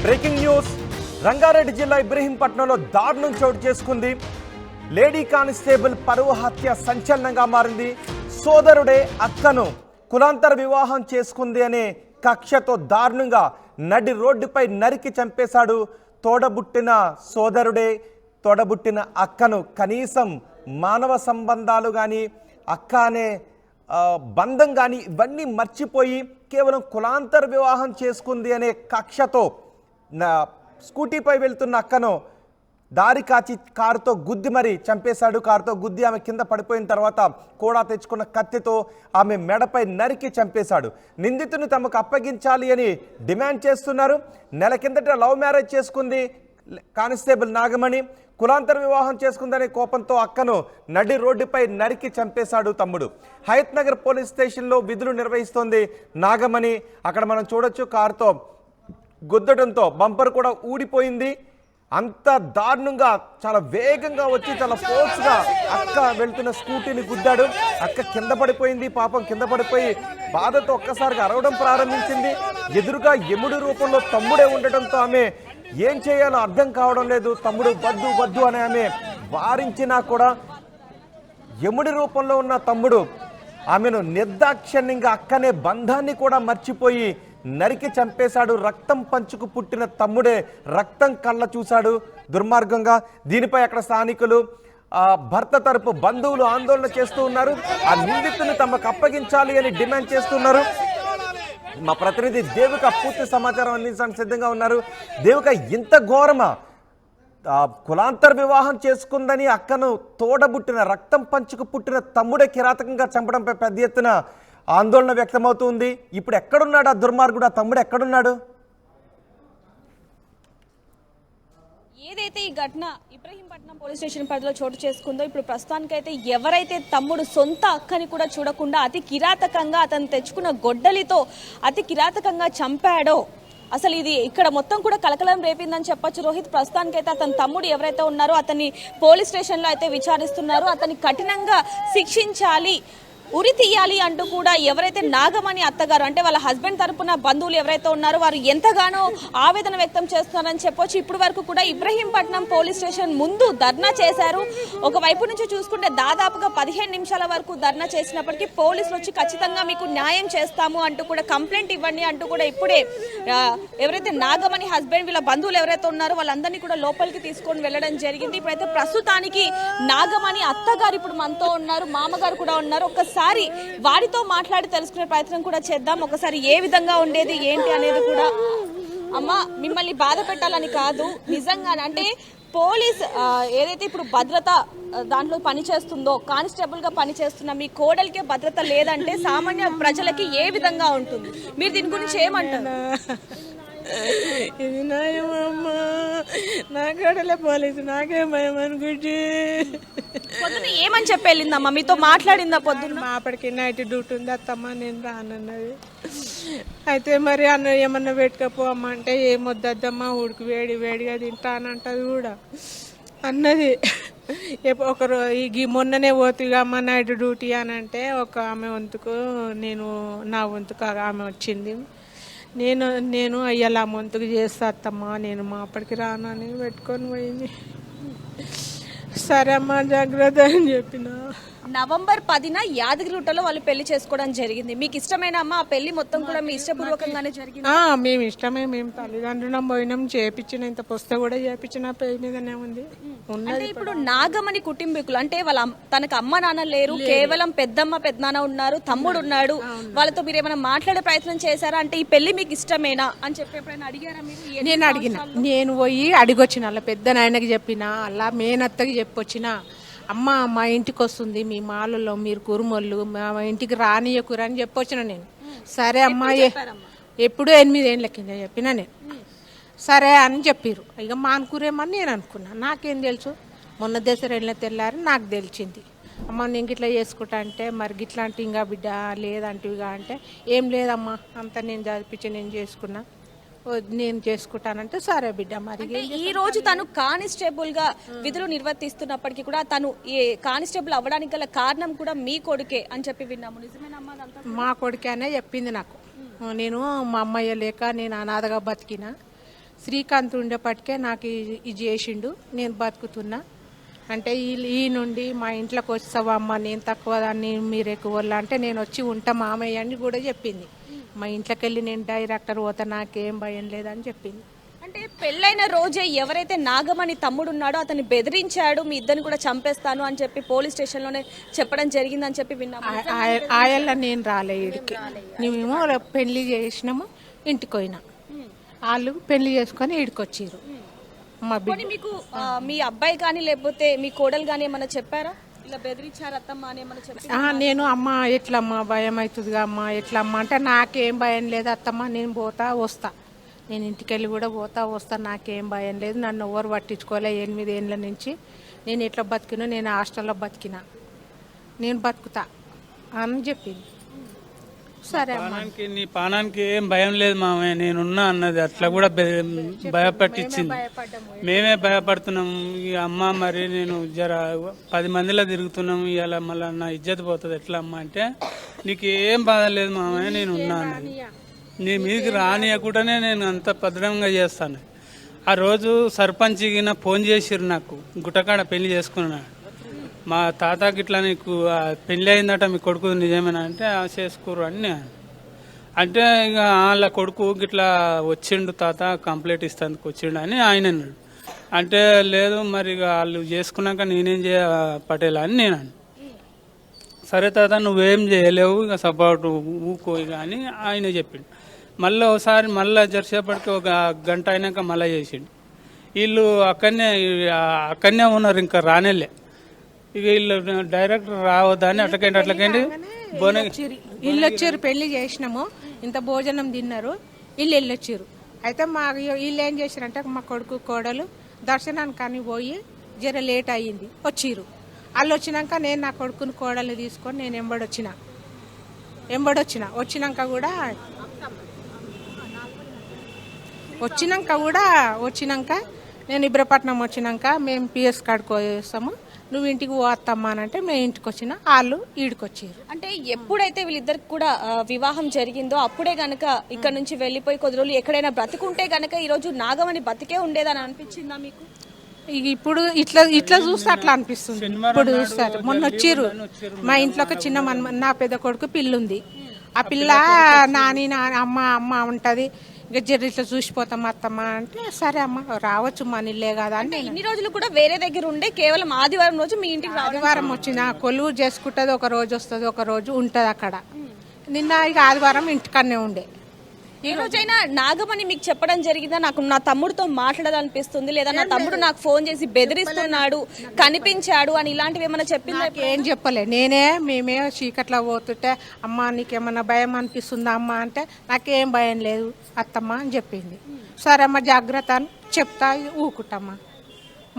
Breaking news. Rangareddy జిల్లా ఇబ్రహీంపట్నంలో దారుణం చోటు చేసుకుంది. లేడీ కానిస్టేబుల్ పరువు హత్య సంచలనంగా మారింది. సోదరుడే అక్కను కులాంతర వివాహం చేసుకుంది అనే కక్షతో దారుణంగా నడి రోడ్డుపై నరికి చంపేశాడు. తోడబుట్టిన సోదరుడే తోడబుట్టిన అక్కను కనీసం మానవ సంబంధాలు కానీ అక్క అనే బంధం కానీ ఇవన్నీ మర్చిపోయి కేవలం కులాంతర వివాహం చేసుకుంది అనే కక్షతో స్కూటీపై వెళ్తున్న అక్కను దారి కాచి కారుతో గుద్ది మరి చంపేశాడు. కారుతో గుద్ది ఆమె కింద పడిపోయిన తర్వాత కూడా తెచ్చుకున్న కత్తితో ఆమె మెడపై నరికి చంపేశాడు. నిందితుని తమకు అప్పగించాలి అని డిమాండ్ చేస్తున్నారు. నెల కిందట లవ్ మ్యారేజ్ చేసుకుంది కానిస్టేబుల్ నాగమణి. కులాంతర వివాహం చేసుకుందనే కోపంతో అక్కను నడి రోడ్డుపై నరికి చంపేశాడు తమ్ముడు. హయత్ నగర్ పోలీస్ స్టేషన్లో విధులు నిర్వహిస్తోంది నాగమణి. అక్కడ మనం చూడొచ్చు, కారుతో గుద్దడంతో బంపర్ కూడా ఊడిపోయింది. అంత దారుణంగా చాలా వేగంగా వచ్చి చాలా ఫోర్స్గా అక్క వెళ్తున్న స్కూటీని గుద్దాడు. అక్క కింద పడిపోయింది. పాపం కింద పడిపోయి బాధతో ఒక్కసారిగా అరవడం ప్రారంభించింది. ఎదురుగా యముడి రూపంలో తమ్ముడే ఉండటంతో ఆమె ఏం చేయాలో అర్థం కావడం లేదు. తమ్ముడు వద్దు వద్దు అని ఆమె వారించినా కూడా యముడి రూపంలో ఉన్న తమ్ముడు ఆమెను నిర్దాక్షిణ్యంగా అక్కనే బంధాన్ని కూడా మర్చిపోయి నరికి చంపేశాడు. రక్తం పంచుకు పుట్టిన తమ్ముడే రక్తం కళ్ళ చూశాడు దుర్మార్గంగా. దీనిపై అక్కడ స్థానికులు భర్త తరపు బంధువులు ఆందోళన చేస్తూ ఉన్నారు. ఆ నిందితుని తమకు అప్పగించాలి అని డిమాండ్ చేస్తున్నారు. మా ప్రతినిధి దేవిక పూర్తి సమాచారం అందించడానికి సిద్ధంగా ఉన్నారు. దేవిక, ఇంత ఘోరమా? కులాంతర వివాహం చేసుకుందని అక్కను తోడబుట్టిన రక్తం పంచుకు పుట్టిన తమ్ముడే కిరాతకంగా చంపడంపై పెద్ద ఎత్తున ఆందోళన వ్యక్తమవుతుంది. ఇప్పుడు ఎక్కడున్నాడు ఆ దుర్మార్గుడు? ఆ తమ్ముడు ఎక్కడున్నాడు? ఏదైతే ఈ ఘటన ఇబ్రహీంపట్నం పోలీస్ స్టేషన్ పరిధిలో చోటు చేసుకుందో, ఇప్పుడు ప్రస్తుతానికైతే ఎవరైతే తమ్ముడు సొంత అక్కని కూడా చూడకుండా అతి కిరాతకంగా అతను తెచ్చుకున్న గొడ్డలితో అతి కిరాతకంగా చంపాడో, అసలు ఇది ఇక్కడ మొత్తం కూడా కలకలం రేపిందని చెప్పొచ్చు రోహిత్. ప్రస్తుతానికైతే అతని తమ్ముడు ఎవరైతే ఉన్నారో అతన్ని పోలీస్ స్టేషన్లో అయితే విచారిస్తున్నారు. అతన్ని కఠినంగా శిక్షించాలి, ఉరి తీయాలి అంటూ కూడా ఎవరైతే నాగమణి అత్తగారు అంటే వాళ్ళ హస్బెండ్ తరపున బంధువులు ఎవరైతే ఉన్నారో వారు ఎంతగానో ఆవేదన వ్యక్తం చేస్తున్నారని చెప్పొచ్చు. ఇప్పటి వరకు కూడా ఇబ్రహీంపట్నం పోలీస్ స్టేషన్ ముందు ధర్నా చేశారు. ఒకవైపు నుంచి చూసుకుంటే దాదాపుగా 15 నిమిషాల వరకు ధర్నా చేసినప్పటికీ పోలీసులు వచ్చి ఖచ్చితంగా మీకు న్యాయం చేస్తాము అంటూ కూడా కంప్లైంట్ ఇవ్వండి అంటూ కూడా ఇప్పుడే ఎవరైతే నాగమణి హస్బెండ్ వీళ్ళ బంధువులు ఎవరైతే ఉన్నారో వాళ్ళందరినీ కూడా లోపలికి తీసుకొని వెళ్ళడం జరిగింది. ఇప్పుడైతే ప్రస్తుతానికి నాగమణి అత్తగారు ఇప్పుడు మనతో ఉన్నారు, మామగారు కూడా ఉన్నారు. ఒకసారి వారితో మాట్లాడి తెలుసుకునే ప్రయత్నం కూడా చేద్దాం. ఒకసారి ఏ విధంగా ఉండేది ఏంటి అనేది కూడా. అమ్మ, మిమ్మల్ని బాధ పెట్టాలని కాదు, నిజంగానే అంటే పోలీస్ ఏదైతే ఇప్పుడు భద్రత దాంట్లో పనిచేస్తుందో, కానిస్టేబుల్ గా పనిచేస్తున్న మీ కోడలికే భద్రత లేదంటే సామాన్య ప్రజలకి ఏ విధంగా ఉంటుంది? మీరు దీని గురించి ఏమంటారు? ఇది నాయమమ్మా, నా గడలే పోలీసు, నాకే భయం అనుకుంటే. పొద్దున్న ఏమని చెప్పి వెళ్ళిందమ్మా? మీతో మాట్లాడిందా పొద్దున్న? మాపడికి నైట్ డ్యూటీ ఉంది అత్తమ్మ, నేను రానన్నది. అయితే మరి అన్న ఏమన్నా పెట్టుకపోమ్మా అంటే ఏమొద్దమ్మా, ఉడికి వేడి వేడిగా తింటానంటది కూడా అన్నది. ఒకరు ఈ మొన్ననే పోతుగా అమ్మ నైట్ డ్యూటీ అని అంటే ఒక ఆమె వంతుకు నేను నా వంతుకు ఆమె వచ్చింది. నేను అయ్యాల ఆ వంతుకు చేస్తా అత్తమ్మా, నేను మా అప్పటికి రానని పెట్టుకొని పోయింది. సరే అమ్మా జాగ్రత్త అని చెప్పిన. నవంబర్ 10న యాదగిరిగుట్టలో వాళ్ళు పెళ్లి చేసుకోవడం జరిగింది. మీకు ఇష్టమైన అమ్మ ఆ పెళ్లి మొత్తం కూడా మీ ఇష్టపూర్వకంగానే జరిగింది? మేము ఇష్టమే, మేము తల్లిదండ్రులం పోయినాం, చేపించిన ఇంత పుస్తకం కూడా చేపించిన పేరు మీదనే ఉంది. అంటే ఇప్పుడు నాగమణి కుటుంబీకులు అంటే వాళ్ళ తనకు అమ్మ నాన్న లేరు, కేవలం పెద్దమ్మ పెద్దనాన్న ఉన్నారు, తమ్ముడు ఉన్నాడు. వాళ్ళతో మీరు ఏమైనా మాట్లాడే ప్రయత్నం చేశారా? అంటే ఈ పెళ్లి మీకు ఇష్టమేనా అని చెప్పి ఎప్పుడైనా అడిగారా మీరు? నేను అడిగిన, నేను పోయి అడిగొచ్చిన, అలా పెద్ద నాయనకి చెప్పిన, అలా మేనత్తకి చెప్పొచ్చిన, అమ్మ మా ఇంటికి వస్తుంది మీ మాలలో, మీరు కురుమొళ్ళు మా ఇంటికి రానియకురు అని చెప్పొచ్చిన నేను. సరే అమ్మా, ఎప్పుడూ 8 ఏళ్ళ కింద చెప్పిన నేను. సరే అని చెప్పారు. ఇక మానుకురేమని నేను అనుకున్నా, నాకేం తెలుసు. మొన్న దసరా తెల్లారి నాకు తెలిసింది. అమ్మ నేను గిట్లా చేసుకుంటా అంటే, మరి గిట్లాంటి ఇంకా బిడ్డ లేదంటివిగా అంటే, ఏం లేదమ్మా అంతా నేను చదివించి నేను చేసుకున్నా, నేను చేసుకుంటానంటే సరే బిడ్డ. మరి ఈ రోజు తను కానిస్టేబుల్ గా విధులు నిర్వర్తిస్తున్నప్పటికీ కూడా తను ఈ కానిస్టేబుల్ అవ్వడానికి గల కారణం కూడా మీ కొడుకే అని చెప్పి విన్నాము. నిజమేనమ్మా? మా కొడుకే అనే చెప్పింది నాకు. నేను మా అమ్మయ్య లేక నేను అనాథగా బతికిన, శ్రీకాంత్ ఉండేపటికే నాకు ఇది చేసిండు, నేను బతుకుతున్నా అంటే ఈ నుండి మా ఇంట్లోకి వస్తావా అమ్మ, నేను తక్కువ దాన్ని మీరు ఎక్కువ అంటే నేను వచ్చి ఉంటా మామయ్య అని కూడా చెప్పింది. మా ఇంట్లోకి వెళ్ళి నేను డైరెక్టర్ పోతా, నాకేం భయం లేదని చెప్పింది. అంటే పెళ్ళైన రోజే ఎవరైతే నాగమణి తమ్ముడు ఉన్నాడో అతన్ని బెదిరించాడు, మీ ఇద్దరిని కూడా చంపేస్తాను అని చెప్పి పోలీస్ స్టేషన్లోనే చెప్పడం జరిగిందని చెప్పి విన్నాము. ఆయల్ల నేను రాలే ఇడికి, మేమేమో పెళ్లి చేసినాము, ఇంటికి పోయినా, వాళ్ళు పెళ్లి చేసుకొని ఇడికి వచ్చిర్రు. మా మీకు మీ అబ్బాయి కానీ లేకపోతే మీ కోడలు కానీ ఏమన్నా చెప్పారా, ఇలా బెదిరించారు అత్తమ్మ అని ఏమన్నా చెప్పారా? నేను అమ్మ ఎట్లమ్మా భయం అవుతుందిగా అమ్మ ఎట్లమ్మా అంటే నాకేం భయం లేదు అత్తమ్మ, నేను పోతా వస్తా, నేను ఇంటికి వెళ్ళి కూడా పోతా వస్తా, నాకేం భయం లేదు, నన్ను ఎవరు పట్టించుకోలే 8 ఏళ్ళ నుంచి, నేను ఎట్లా బతికినా, నేను హాస్టల్లో బతికినా, నేను బతుకుతా అని చెప్పింది. సరే నీ పానానికి ఏం భయం లేదు మామయ్య, నేనున్నా అన్నది. అట్లా కూడా భయపట్టించింది, మేమే భయపడుతున్నాం. ఈ అమ్మ మరి నేను జర 10 మందిలో తిరుగుతున్నాము, ఇలా మళ్ళీ నా ఇజ్జత్ పోతుంది ఎట్లా అమ్మ అంటే, నీకు ఏం బాధ లేదు మామయ్య, నేను ఉన్నా అన్నది. నీ మీదకి రానియకుండానే నేను అంత భద్రంగా చేస్తాను. ఆ రోజు సర్పంచ్ గిన ఫోన్ చేసిర్రు నాకు, గుట్టకాడ పెళ్లి చేసుకున్నాడు, మా తాతకి ఇట్లా నీకు పెళ్ళి అయిందట, మీ కొడుకు నిజమేనా అంటే చేసుకోరు అని అంటే, ఇక వాళ్ళ కొడుకు ఇట్లా వచ్చిండు తాత కంప్లైంట్ ఇస్తానికి వచ్చిండు అని ఆయన అన్నాడు. అంటే లేదు మరి ఇక వాళ్ళు చేసుకున్నాక నేనేం చేయ పటేలా అని నేను అన్నాను. సరే తాత నువ్వేం చేయలేవు, ఇక సపోర్ట్ ఊకో ఇక అని ఆయన చెప్పిండు. మళ్ళీ ఒకసారి మళ్ళీ జరసేపటికి ఒక గంట అయినాక మళ్ళీ చేసిండు. వీళ్ళు అక్కడనే ఉన్నారు, ఇంకా రానేలే. ఇక వీళ్ళు డైరెక్టర్ రావద్దని అట్లకండి ఇల్లు వచ్చారు, పెళ్లి చేసినాము, ఇంత భోజనం తిన్నారు, వీళ్ళు వెళ్ళొచ్చారు. అయితే మా వీళ్ళు ఏం చేశారంటే మా కొడుకు కోడలు దర్శనానికి అని పోయి జర లేట్ అయ్యింది, వచ్చిర్రు. వాళ్ళు వచ్చినాక నేను నా కొడుకుని కోడలు తీసుకొని నేను వచ్చినాక నేను ఇబ్రపట్నం వచ్చినాక మేము పిఎస్ కాడికి పోయేస్తాము, నువ్వు ఇంటికి పోతామ్మా అని అంటే మేము ఇంటికి వచ్చిన, వాళ్ళు ఈడికి వచ్చారు. అంటే ఎప్పుడైతే వీళ్ళిద్దరికి కూడా వివాహం జరిగిందో అప్పుడే గనక ఇక్కడ నుంచి వెళ్ళిపోయి కొద్ది రోజులు ఎక్కడైనా బ్రతికుంటే గనక ఈ రోజు నాగమణి బతికే ఉండేదని అనిపించిందా మీకు? ఇక ఇప్పుడు ఇట్లా చూస్తే అట్లా అనిపిస్తుంది. ఇప్పుడు చూస్తారు, మొన్న వచ్చిర్రు మా ఇంట్లో ఒక చిన్న నా పెద్ద కొడుకు పిల్లుంది, ఆ పిల్ల నాని అమ్మ ఉంటది, ఇక జర్రి ఇట్లా చూసిపోతాం అత్తమ్మ అంటే, సరే అమ్మ రావచ్చు మన ఇల్లే కదా అంటే. ఇన్ని రోజులు కూడా వేరే దగ్గర ఉండే కేవలం ఆదివారం రోజు మీ ఇంటికి ఆదివారం వచ్చిన కొలువు చేసుకుంటది, ఒక రోజు వస్తుంది, ఒక రోజు ఉంటది అక్కడ. నిన్న ఇక ఆదివారం ఇంటికన్నే ఉండే. ఈ రోజైనా నాగమణి మీకు చెప్పడం జరిగిందా, నాకు నా తమ్ముడితో మాట్లాడాలనిపిస్తుంది, లేదా నా తమ్ముడు నాకు ఫోన్ చేసి బెదిరిస్తున్నాడు, కనిపించాడు అని ఇలాంటివి ఏమైనా చెప్పిందా? ఏం చెప్పలే, మేమే చీకట్లో పోతుంటే అమ్మ నీకేమన్నా భయం అనిపిస్తుందా అమ్మ అంటే, నాకేం భయం లేదు అత్తమ్మ అని చెప్పింది. సరే అమ్మ జాగ్రత్త అని చెప్తా ఊకుంటమ్మా.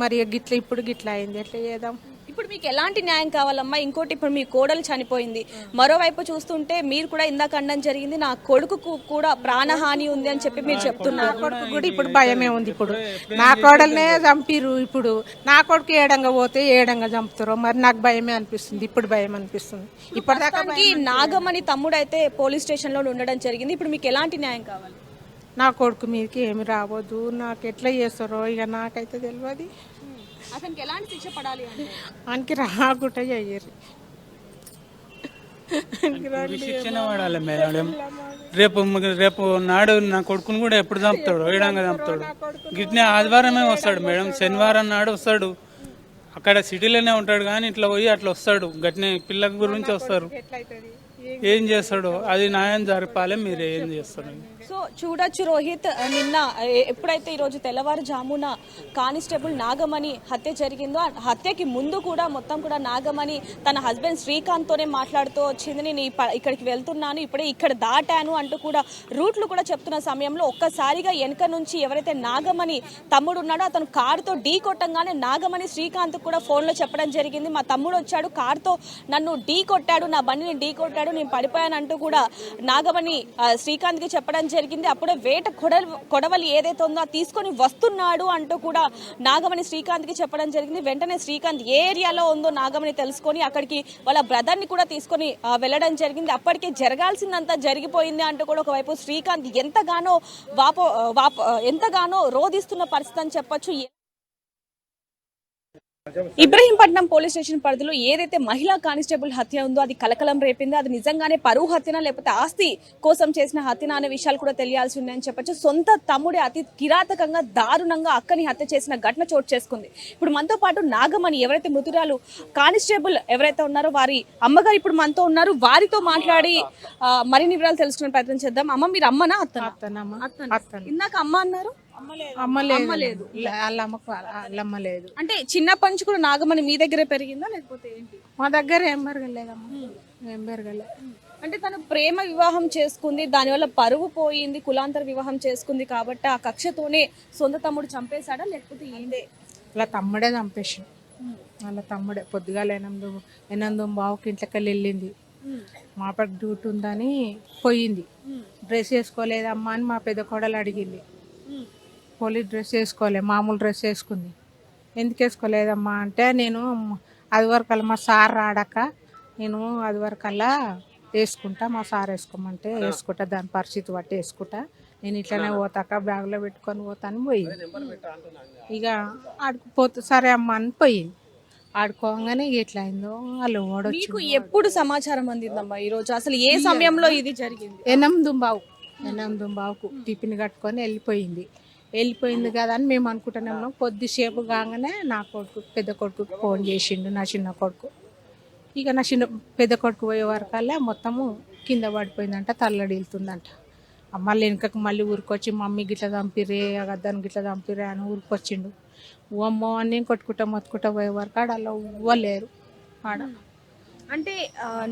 మరి ఇప్పుడు గిట్లా అయింది, ఎట్లా చేద్దాం? ఇప్పుడు మీకు ఎలాంటి న్యాయం కావాలమ్మా? ఇంకోటి, ఇప్పుడు మీ కోడలు చనిపోయింది, మరోవైపు చూస్తుంటే మీరు కూడా ఇందాక అనడం జరిగింది నా కొడుకుకు కూడా ప్రాణహాని ఉంది అని చెప్పి మీరు చెప్తున్నారు. కొడుకు కూడా ఇప్పుడు భయమే ఉంది. ఇప్పుడు నా కోడలనే చంపిరు, ఇప్పుడు నా కొడుకు ఏడంగా పోతే ఏడంగా చంపుతారు, మరి నాకు భయమే అనిపిస్తుంది, ఇప్పుడు భయం అనిపిస్తుంది. ఇప్పటిదాకా నాగమణి తమ్ముడు అయితే పోలీస్ స్టేషన్ లో ఉండడం జరిగింది, ఇప్పుడు మీకు ఎలాంటి న్యాయం కావాలి? నా కొడుకు మీదకి ఏమి రావద్దు, నాకు ఎట్లా చేస్తారో ఇక నాకైతే తెలియదు. అతనికి ఎలాంటి శిక్ష పడాలి అంటే ఆయనకి రాకుండా చెయ్యరు, శిక్షణ పడాలి మేడం. రేపు నాడు నా కొడుకుని కూడా ఎప్పుడు చంపుతాడు, ఏడంగా చంపుతాడు. గిట్నే ఆదివారమే వస్తాడు మేడం, శనివారం నాడు వస్తాడు, అక్కడ సిటీలోనే ఉంటాడు కానీ ఇట్లా పోయి అట్లా వస్తాడు. గట్నే పిల్లల గురించి వస్తారు, ఏం చేస్తాడు అది న్యాయం జరపాలి, మీరు ఏం చేస్తారు? సో చూడొచ్చు రోహిత్, నిన్న ఎప్పుడైతే ఈరోజు తెల్లవారుజామున కానిస్టేబుల్ నాగమణి హత్య జరిగిందో, హత్యకి ముందు కూడా మొత్తం కూడా నాగమణి తన హస్బెండ్ శ్రీకాంత్తోనే మాట్లాడుతూ వచ్చింది, నేను ఇక్కడికి వెళ్తున్నాను, ఇప్పుడే ఇక్కడ దాటాను అంటూ కూడా రూట్లు కూడా చెప్తున్న సమయంలో ఒక్కసారిగా వెనక నుంచి ఎవరైతే నాగమణి తమ్ముడు ఉన్నాడో అతను కారుతో ఢీ కొట్టంగానే నాగమణి శ్రీకాంత్ కూడా ఫోన్లో చెప్పడం జరిగింది, మా తమ్ముడు వచ్చాడు, కారుతో నన్ను ఢీ కొట్టాడు, నా బండిని ఢీ కొట్టాడు, నేను పడిపోయానంటూ కూడా నాగమణి శ్రీకాంత్కి చెప్పడం జరిగింది. అప్పుడే వేట కొడవలి ఏదైతే ఉందో తీసుకొని వస్తున్నాడు అంటూ కూడా నాగమణి శ్రీకాంత్కి చెప్పడం జరిగింది. వెంటనే శ్రీకాంత్ ఏ ఏరియాలో ఉందో నాగమణి తెలుసుకొని అక్కడికి వాళ్ళ బ్రదర్ని కూడా తీసుకొని వెళ్ళడం జరిగింది. అప్పటికే జరగాల్సిందంతా జరిగిపోయింది అంటూ కూడా ఒకవైపు శ్రీకాంత్ ఎంతగానో రోధిస్తున్న పరిస్థితి అని చెప్పొచ్చు. ఇబ్రహీంపట్నం పోలీస్ స్టేషన్ పరిధిలో ఏదైతే మహిళా కానిస్టేబుల్ హత్య ఉందో అది కలకలం రేపింది. అది నిజంగానే పరువు హత్యనా లేకపోతే ఆస్తి కోసం చేసిన హత్యనా అనే విషయాలు కూడా తెలియాల్సి ఉన్నాయని చెప్పొచ్చు. సొంత తమ్ముడే అతి కిరాతకంగా దారుణంగా అక్కని హత్య చేసిన ఘటన చోటు చేసుకుంది. ఇప్పుడు మనతో పాటు నాగమణి ఎవరైతే మృతురాలు కానిస్టేబుల్ ఎవరైతే ఉన్నారో వారి అమ్మగారు ఇప్పుడు మనతో ఉన్నారు. వారితో మాట్లాడి మరిన్ని వివరాలు తెలుసుకునే ప్రయత్నం చేద్దాం. అమ్మ, మీరు అమ్మనా అత్తనా? ఇందాక అమ్మ అన్నారు. అమ్మలేదు, అంటే చిన్నప్పటి నుంచి కూడా నాగమణి మీ దగ్గరే పెరిగిందా లేకపోతే ఏంటి? మా దగ్గర ఏం పెరగలేదమ్మా, ఏం పెరగలేదు. అంటే తను ప్రేమ వివాహం చేసుకుంది, దానివల్ల పరువు పోయింది, కులాంతర వివాహం చేసుకుంది కాబట్టి ఆ కక్షతోనే సొంత తమ్ముడు చంపేశాడా లేకపోతే ఏందే? వాళ్ళ తమ్ముడే చంపేసి, వాళ్ళ తమ్ముడే పొద్దుగాల 8:30 ఇంట్లోకి వెళ్ళింది. మా పక్క డ్యూటీ ఉందని పోయింది. డ్రెస్ వేసుకోలేదమ్మా అని మా పెద్ద కోడలు అడిగింది. పోలీస్ డ్రెస్ వేసుకోలే, మామూలు డ్రెస్ వేసుకుంది. ఎందుకు వేసుకోలేదమ్మా అంటే నేను అది వరకల్లా మా సార్ రాడాక నేను అది వరకల్లా వేసుకుంటా, మా సార్ వేసుకోమంటే వేసుకుంటా, దాని పరిస్థితి బట్టి వేసుకుంటా, నేను ఇట్లనే పోతాక బ్యాగ్లో పెట్టుకొని పోతాను పోయింది. ఇక ఆడుకుపోతే సరే అమ్మ అని పోయింది. ఆడుకోగానే ఎట్లా అయిందో వాళ్ళు ఓడొచ్చు. ఎప్పుడు సమాచారం అందిందమ్మా ఈరోజు? అసలు ఏ సమయంలో ఇది జరిగింది? 8:30కు టిఫిన్ కట్టుకొని వెళ్ళిపోయింది కదా అని మేము అనుకుంటున్నాము. కొద్దిసేపు కాగానే నా కొడుకు పెద్ద కొడుకుకి ఫోన్ చేసిండు, నా చిన్న కొడుకు. ఇక నా పెద్ద కొడుకు పోయే వరకల్లా మొత్తము కింద పడిపోయిందంట, తల్లడిల్తుందంట. మళ్ళీ వెనుకకు మళ్ళీ ఊరికొచ్చి మమ్మీ గిట్ల చంపిరే, గద్దాన్ని గిట్ల చంపిరే అని ఊరికొచ్చిండు. అమ్మో అని కొట్టుకుంటా పోయే వరకు ఆడ అలా ఇవ్వలేరు ఆడ. అంటే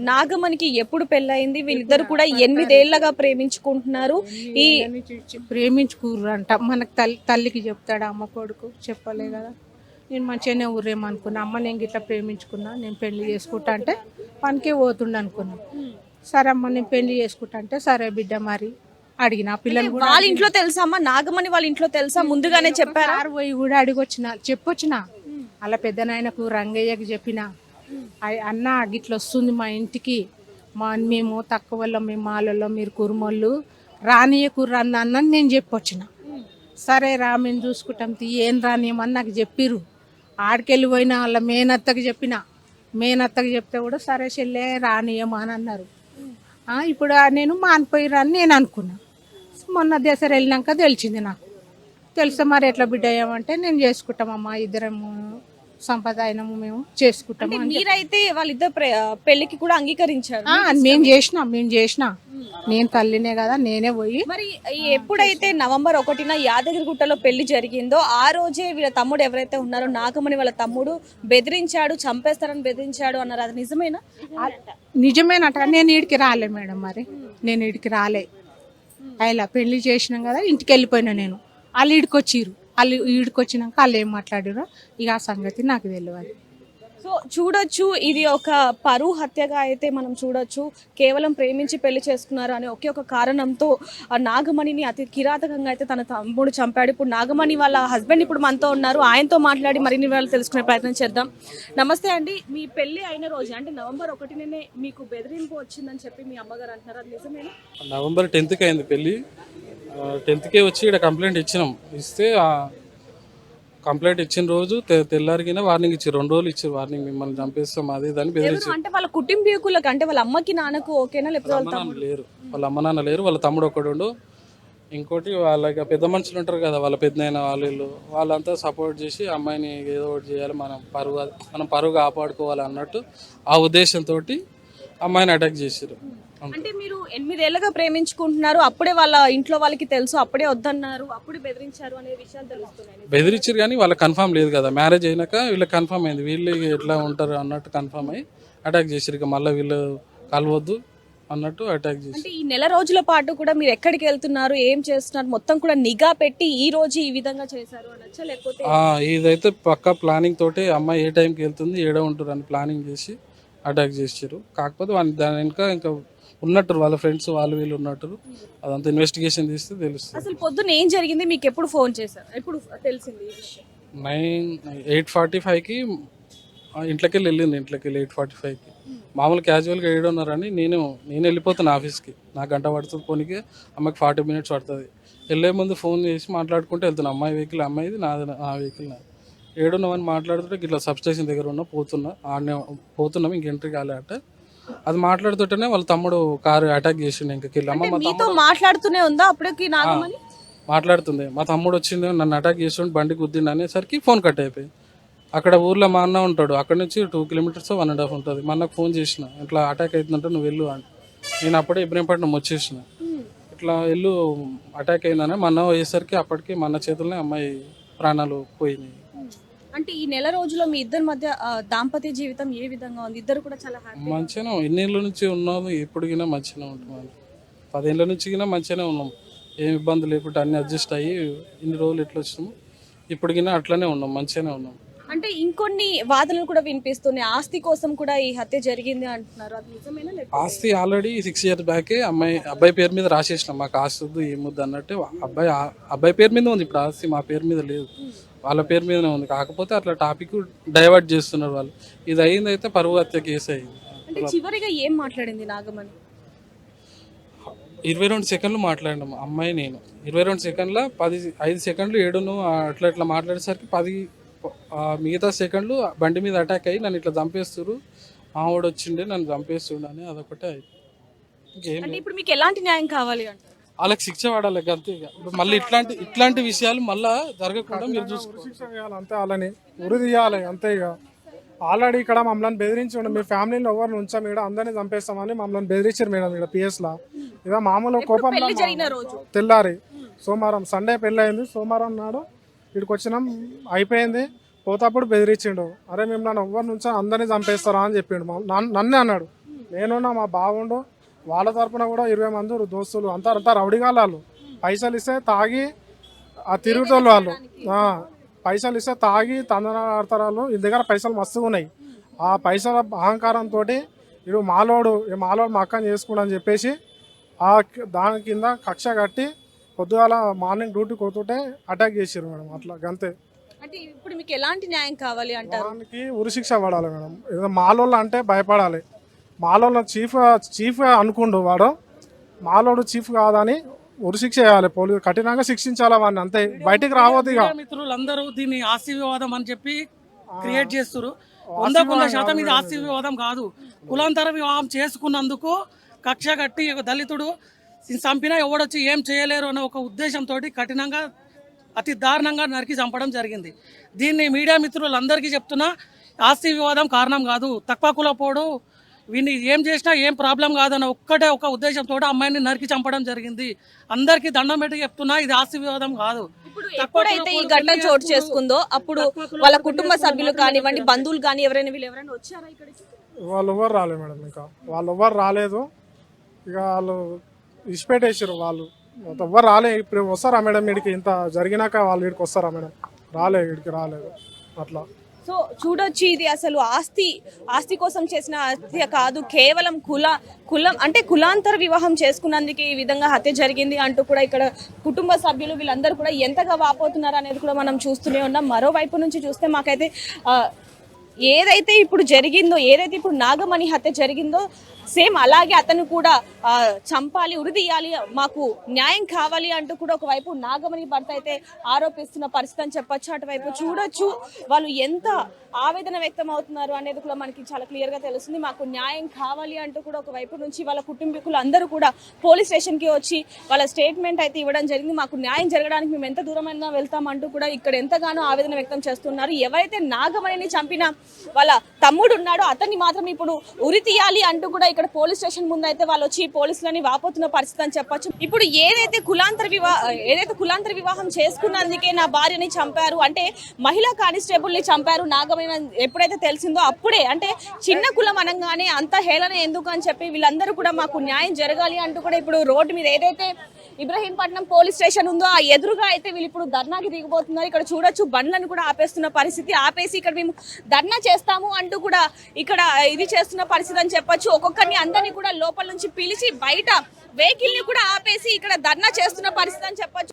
నాగమణికి ఎప్పుడు పెళ్ళయింది? వీళ్ళిద్దరు కూడా 8 ఏళ్లగా ప్రేమించుకుంటున్నారు. ఈ ప్రేమించుకుర్రు అంట. మనకు తల్లికి చెప్తాడు అమ్మ కొడుకు చెప్పలే కదా. నేను మంచిగానే ఊరేమనుకున్నా, అమ్మ నేను గిట్లా ప్రేమించుకున్నా, నేను పెళ్లి చేసుకుంటా అంటే పనికే పోతుండ అనుకున్నా. సరే అమ్మ నేను పెళ్లి చేసుకుంటా అంటే సరే బిడ్డ మరి అడిగిన పిల్లలు కూడా. వాళ్ళ ఇంట్లో తెలుసా అమ్మ? నాగమణి వాళ్ళ ఇంట్లో తెలుసా? ముందుగానే చెప్పారా? పోయి కూడా చెప్పొచ్చిన అలా పెద్ద నాయనకు రంగయ్యకి చెప్పిన, అన్న గిట్ల వస్తుంది మా ఇంటికి, మేము తక్కువ వల్ల మేము మాలలో మీరు కురుమోళ్ళు రానియకుర్రు అన్న నేను చెప్పొచ్చిన. సరే రా మేము చూసుకుంటాం ఏం రానియమని నాకు చెప్పిర్రు. ఆడికెళ్ళి పోయిన వాళ్ళ మేనత్తకి చెప్తే కూడా సరే చెల్లె రానియమా అని అన్నారు. ఇప్పుడు నేను మానిపోయిరా అని నేను అనుకున్నా. మొన్న దసరా వెళ్ళినాక తెలిసింది నాకు. తెలిస్తే మరి ఎట్లా బిడ్డ అయ్యామంటే నేను చేసుకుంటామమ్మా, ఇద్దరము సంప్రదాయము మేము చేసుకుంటాము. మీరైతే వాళ్ళిద్దరు పెళ్లికి కూడా అంగీకరించారు? మేము చేసిన నేను తల్లినే కదా, నేనే పోయి. మరి ఎప్పుడైతే నవంబర్ 1న యాదగిరిగుట్టలో పెళ్లి జరిగిందో ఆ రోజే వీళ్ళ తమ్ముడు ఎవరైతే ఉన్నారో నాగమణి వాళ్ళ తమ్ముడు బెదిరించాడు, చంపేస్తారని బెదిరించాడు అన్నారు. అది నిజమేనా? నిజమేనట. నేను ఈడికి రాలే మేడం, మరి నేను ఈడికి రాలే. అలా పెళ్లి చేసినాం కదా, ఇంటికి వెళ్ళిపోయినా నేను. వాళ్ళు ఈడికి వచ్చినాక వాళ్ళు ఏం మాట్లాడారో ఇక ఆ సంగతి నాకు తెలియదు. సో చూడొచ్చు, ఇది ఒక పరువు హత్యగా అయితే మనం చూడొచ్చు. కేవలం ప్రేమించి పెళ్లి చేసుకున్నారు అనే ఒకే ఒక కారణంతో ఆ నాగమణిని అతి కిరాతకంగా అయితే తన తమ్ముడు చంపాడు. ఇప్పుడు నాగమణి వాళ్ళ హస్బెండ్ ఇప్పుడు మనతో ఉన్నారు, ఆయనతో మాట్లాడి మరిన్ని వివరాలు తెలుసుకునే ప్రయత్నం చేద్దాం. నమస్తే అండి, మీ పెళ్లి అయిన రోజు అంటే నవంబర్ 1నే మీకు బెదిరింపు వచ్చిందని చెప్పి మీ అమ్మగారు అంటున్నారు, అది నిజమేనా? నవంబర్ 10కి అయింది పెళ్లి. 10కే వచ్చి ఇక్కడ కంప్లైంట్ ఇచ్చినాం. ఇస్తే కంప్లైంట్ ఇచ్చిన రోజు తెల్లారికిన వార్నింగ్ ఇచ్చారు. 2 రోజులు ఇచ్చారు వార్నింగ్, మిమ్మల్ని చంపేస్తాం అది దాన్ని బెదిరించారు. అంటే వాళ్ళ కుటుంబీకులకు అంటే వాళ్ళ అమ్మకి నాన్నకు ఓకేనా లేకపోతే వాళ్ళ తమ్ముడు లేరు? వాళ్ళ అమ్మ నాన్న లేరు, వాళ్ళ తమ్ముడు ఒక్కడు. ఇంకోటి వాళ్ళ పెద్ద మనుషులు ఉంటారు కదా, వాళ్ళ పెద్దనైనా వాళ్ళంతా సపోర్ట్ చేసి అమ్మాయిని ఏదో ఒకటి చేయాలి, మనం పరువు కాపాడుకోవాలి అన్నట్టు ఆ ఉద్దేశంతో అమ్మాయిని అటాక్ చేశారు. అంటే మీరు 8 ఏళ్లుగా ప్రేమించుకుంటున్నారు, అప్పుడే వాళ్ళ ఇంట్లో వాళ్ళకి తెలుసు, అప్పుడే వద్దన్నారు, అప్పుడు బెదిరించారు అనే విషయాలు తెలుస్తున్నాయి. బెదిరించారు కానీ వాళ్ళకి కన్ఫర్మ్ లేదు కదా. మ్యారేజ్ అయినాక వీళ్ళకి కన్ఫర్మ్ అయింది, వీళ్ళు ఎట్లా ఉంటారు అన్నట్టు కన్ఫర్మ్ అయ్యి అటాక్ చేశారు. ఇక మళ్ళీ వీళ్ళు కలవద్దు అన్నట్టు అటాక్ చేశారు. అంటే ఈ నెల రోజుల పాటు కూడా మీరు ఎక్కడికి వెళ్తున్నారు, ఏం చేస్తున్నారు, మొత్తం కూడా నిఘా పెట్టి ఈ రోజు ఈ విధంగా చేశారు అనొచ్చా? లేకపోతే ఇదైతే పక్కా ప్లానింగ్ తోటి అమ్మాయి ఏ టైంకి వెళ్తుంది, ఏడ ఉంటుంది అని ప్లానింగ్ చేసి అటాక్ చేశారు. కాకపోతే దాని ఇంకా ఉన్నట్టు వాళ్ళ ఫ్రెండ్స్ వాళ్ళు వీళ్ళు ఉన్నట్టు. అదంతా ఇన్వెస్టిగేషన్ తీస్తే తెలుస్తుంది. అసలు పొద్దున్న ఏం జరిగింది, మీకు ఎప్పుడు ఫోన్ చేశారు, ఎప్పుడు తెలిసింది ఈ విషయం? 8:45కి ఇంట్లోకి వెళ్ళింది. 8:45కి మామూలు క్యాజువల్గా 7:30 అని నేను వెళ్ళిపోతాను ఆఫీస్కి. నాకు గంట పడుతుంది పోనీకి, అమ్మకి 40 minutes పడుతుంది. వెళ్ళే ముందు ఫోన్ చేసి మాట్లాడుకుంటూ వెళ్తున్నా. అమ్మాయి వెహికల్ అమ్మాయిది, నాది నా వెహికల్ నాది. 7:09 అని మాట్లాడుతుంటే ఇట్లా సబ్స్టేషన్ దగ్గర పోతున్నాం ఇంక ఎంట్రీ కాలే అంటే అది మాట్లాడుతుంటేనే వాళ్ళ తమ్ముడు కారు అటాక్ చేసిండు. ఇంకకి అమ్మ మా మీతో మాట్లాడుతూనే ఉందా అప్పటికి నాగమణి? మాట్లాడుతుంది. మా తమ్ముడు వచ్చింది నన్ను అటాక్ చేస్తుండే బండి గుద్దిండు అనేసరికి ఫోన్ కట్ అయిపోయి. అక్కడ ఊర్లో మా అన్న ఉంటాడు, అక్కడ నుంచి 2 kilometers 1.5 ఉంటుంది. మా అన్నకు ఫోన్ చేసిన, ఇట్లా అటాక్ అవుతుందంటే నువ్వు వెళ్ళు అని. నేను అప్పుడే ఇబ్రహీంపట్నం వచ్చేసిన. ఇట్లా వెళ్ళు అటాక్ అయిందని మా అన్న పోయేసరికి అప్పటికి మా అన్న చేతుల్లోనే అమ్మాయి ప్రాణాలు పోయినాయి. అంటే ఈ నెల రోజుల్లో మీ ఇద్దరి మధ్య దాంపత్య జీవితం ఏ విధంగా ఉంది? ఇద్దరు కూడా చాలా హ్యాపీ. మంచిగానే ఎన్నేళ్ళ నుంచి ఉన్నాము, ఎప్పటికైనా మంచిగానే ఉంటున్నాం. 10 ఏళ్ళ నుంచి మంచిగానే ఉన్నాం, ఏం ఇబ్బంది లేకుండా అన్ని అడ్జస్ట్ అయ్యి ఇన్ని రోజులు ఎట్లా వచ్చినాము ఇప్పటికైనా అట్లనే ఉన్నాం, మంచిగానే ఉన్నాం. అంటే ఇంకొన్ని వాదనలు కూడా వినిపిస్తున్నాయి, ఆస్తి కోసం కూడా ఈ హత్య జరిగింది అంటున్నారు, అది నిజమేనా? ఆస్తి ఆల్రెడీ 6 years బ్యాకే అబ్బాయి పేరు మీద రాసేసినాం. మాకు ఆస్తి వద్దు ఏమొద్దు అన్నట్టు. అబ్బాయి పేరు మీద ఉంది ఇప్పుడు ఆస్తి, మా పేరు మీద లేదు, వాళ్ళ పేరు మీదనే ఉంది. కాకపోతే అట్లా టాపిక్ డైవర్ట్ చేస్తున్నారు వాళ్ళు. ఇది అయిందైతే పరువు హత్య కేసు అయింది. అంటే చివరిగా ఏం మాట్లాడింది నాగమణి? 22 seconds మాట్లాడినాం అమ్మాయి నేను. 22 seconds 5 seconds 7 అట్లా మాట్లాడేసరికి 10 మిగతా సెకండ్లు బండి మీద అటాక్ అయ్యి నన్ను ఇట్లా చంపేస్తారు, మావాడు వచ్చిండే నన్ను చంపేస్తుండే అని అదొకటే అయింది. ఇంకేం అంటే ఇప్పుడు మీకు ఎలాంటి న్యాయం కావాలి అంటే? వాళ్ళకి శిక్ష పడాలి అంతే. ఇప్పుడు మళ్ళీ ఇట్లాంటి విషయాలు మళ్ళా జరగకుండా మీరు చూసుకోవాలి. శిక్ష చేయాలి అంతే, వాళ్ళని ఉరి తీయాలి అంతే. ఇక ఆల్రెడీ ఇక్కడ మమ్మల్ని బెదిరించి ఉండే, మీ ఫ్యామిలీలో ఎవరిని ఉంచాం ఇక్కడ అందరినీ చంపేస్తామని మమ్మల్ని బెదిరించారు మేడం ఇక్కడ PS లా. ఇక మామూలు కోపం తెల్లారి సోమవారం సండే పెళ్ళి అయింది, సోమవారం నాడు ఇక్కడికి వచ్చినాం, అయిపోయింది. పోతాప్పుడు బెదిరించిండు, అరే మేము నన్ను ఎవరిని ఉంచా అందరినీ చంపేస్తారా అని చెప్పిండు. నన్నే అన్నాడు. నేనున్నా మా బావుండు, వాళ్ళ తరపున కూడా 20 మంది దోస్తులు అంతా రౌడిగాళ్ళు. పైసలు ఇస్తే తాగి ఆ తిరుగుతోళ్ళు వాళ్ళు, పైసలు ఇస్తే తాగి తందనాలు ఆడతారు వాళ్ళు. ఈ దగ్గర పైసలు మస్తుగా ఉన్నాయి. ఆ పైసల అహంకారంతో ఇడు మాలోడు మా అక్కని చేసుకుని అని చెప్పేసి దాని కింద కక్ష కట్టి పొద్దుగాల మార్నింగ్ డ్యూటీకి పోతుంటే అటాక్ చేసారు మేడం. అట్లా గంతే. అంటే ఇప్పుడు మీకు ఎలాంటి న్యాయం కావాలి అంటారు? దానికి ఉరిశిక్ష పడాలి మేడం. ఏదో మాలోళ్ళు అంటే భయపడాలి. మాలోళ్ళ చీఫ్ అనుకుండు వాడు, మాలోడు చీఫ్ కాదని ఉరిశిక్ష చేయాలి, పోలీసు కఠినంగా శిక్షించాలి వాడిని అంతే, బయటికి రావద్దు. ఇక మిత్రులందరూ దీన్ని ఆస్తి వివాదం అని చెప్పి క్రియేట్ చేస్తారు. 100% ఇది ఆస్తి వివాదం కాదు. కులాంతర వివాహం చేసుకున్నందుకు కక్ష కట్టి దళితుడు చంపినా ఎవడొచ్చి ఏం చేయలేరు అనే ఒక ఉద్దేశంతో కఠినంగా అతి దారుణంగా నరికి చంపడం జరిగింది. దీన్ని మీడియా మిత్రులందరికీ చెప్తున్నా, ఆస్తి వివాదం కారణం కాదు. తక్కువ కులపోడు వీడిని ఏం చేసినా ఏం ప్రాబ్లం కాదన్న ఒక ఉద్దేశంతో అమ్మాయిని నరికి చంపడం జరిగింది. అందరికీ దండం పెట్టి చెప్తున్నా, ఇది ఆస్తి వివాదం కాదు. ఎప్పుడైతే ఈ ఘటన చోటు చేసుకుందో అప్పుడు వాళ్ళ కుటుంబ సభ్యులు కానివ్వండి, బంధువులు కానీ ఎవరైనా వచ్చారా ఇక్కడికి? వాళ్ళు ఎవరు రాలేదు మేడం, ఇంకా వాళ్ళు ఎవరు రాలేదు. ఇక వాళ్ళు ఇష్టపెట్టేసారు, వాళ్ళు ఎవరు రాలే. ఇప్పుడు వస్తారా మేడం ఇక్కడికి? ఇంత జరిగినాక వాళ్ళు ఇక్కడికి వస్తారా మేడం? ఇక్కడికి రాలేదు. అట్లా సో చూడొచ్చు, ఇది అసలు ఆస్తి కోసం చేసిన హత్య కాదు, కేవలం కులం అంటే కులాంతర వివాహం చేసుకున్నందుకు ఈ విధంగా హత్య జరిగింది అంటూ కూడా ఇక్కడ కుటుంబ సభ్యులు వీళ్ళందరూ కూడా ఎంతగా వాపోతున్నారు అనేది కూడా మనం చూస్తూనే ఉన్నాం. మరోవైపు నుంచి చూస్తే మాకైతే ఏదైతే ఇప్పుడు జరిగిందో, ఏదైతే ఇప్పుడు నాగమణి హత్య జరిగిందో సేమ్ అలాగే అతను కూడా చంపాలి, ఉరిదీయాలి, మాకు న్యాయం కావాలి అంటూ కూడా ఒకవైపు నాగమణి భర్త అయితే ఆరోపిస్తున్న పరిస్థితి అని చెప్పొచ్చు. అటువైపు చూడొచ్చు వాళ్ళు ఎంత ఆవేదన వ్యక్తం అవుతున్నారు అనేది కూడా మనకి చాలా క్లియర్గా తెలుస్తుంది. మాకు న్యాయం కావాలి అంటూ కూడా ఒకవైపు నుంచి వాళ్ళ కుటుంబీకులు అందరూ కూడా పోలీస్ స్టేషన్కి వచ్చి వాళ్ళ స్టేట్మెంట్ అయితే ఇవ్వడం జరిగింది. మాకు న్యాయం జరగడానికి మేము ఎంత దూరమైనా వెళ్తామంటూ కూడా ఇక్కడ ఎంతగానో ఆవేదన వ్యక్తం చేస్తున్నారు. ఎవరైతే నాగమణిని చంపిన వాళ్ళ తమ్ముడు ఉన్నాడో అతన్ని మాత్రం ఇప్పుడు ఉరి తీయాలి అంటూ కూడా ఇక్కడ పోలీస్ స్టేషన్ ముందు అయితే వాళ్ళు వచ్చి పోలీసులని వాపోతున్న పరిస్థితి అని చెప్పొచ్చు. ఇప్పుడు ఏదైతే కులాంతర వివాహం చేసుకున్నందుకే నా భార్యని చంపారు అంటే మహిళా కానిస్టేబుల్ ని చంపారు నాగమణి ఎప్పుడైతే తెలిసిందో అప్పుడే, అంటే చిన్న కులం అనగానే అంత హేళన ఎందుకు అని చెప్పి వీళ్ళందరూ కూడా మాకు న్యాయం జరగాలి అంటూ కూడా ఇప్పుడు రోడ్డు మీద ఏదైతే ఇబ్రహీంపట్నం పోలీస్ స్టేషన్ ఉందో ఆ ఎదురుగా అయితే వీళ్ళు ఇప్పుడు ధర్నాకి దిగబోతున్నారు. ఇక్కడ చూడొచ్చు బండ్లను కూడా ఆపేస్తున్న పరిస్థితి, ఆపేసి ఇక్కడ మేము ధర్నా చేస్తాము అంటూ కూడా ఇక్కడ ఇది చేస్తున్న పరిస్థితి అని చెప్పొచ్చు. ఒక్కొక్క ఒకరిని అందరినీ కూడా లోపల నుంచి పిలిచి బయట వెహికల్ ని కూడా ఆపేసి ఇక్కడ ధర్నా చేస్తున్న పరిస్థితి అని చెప్పొచ్చు.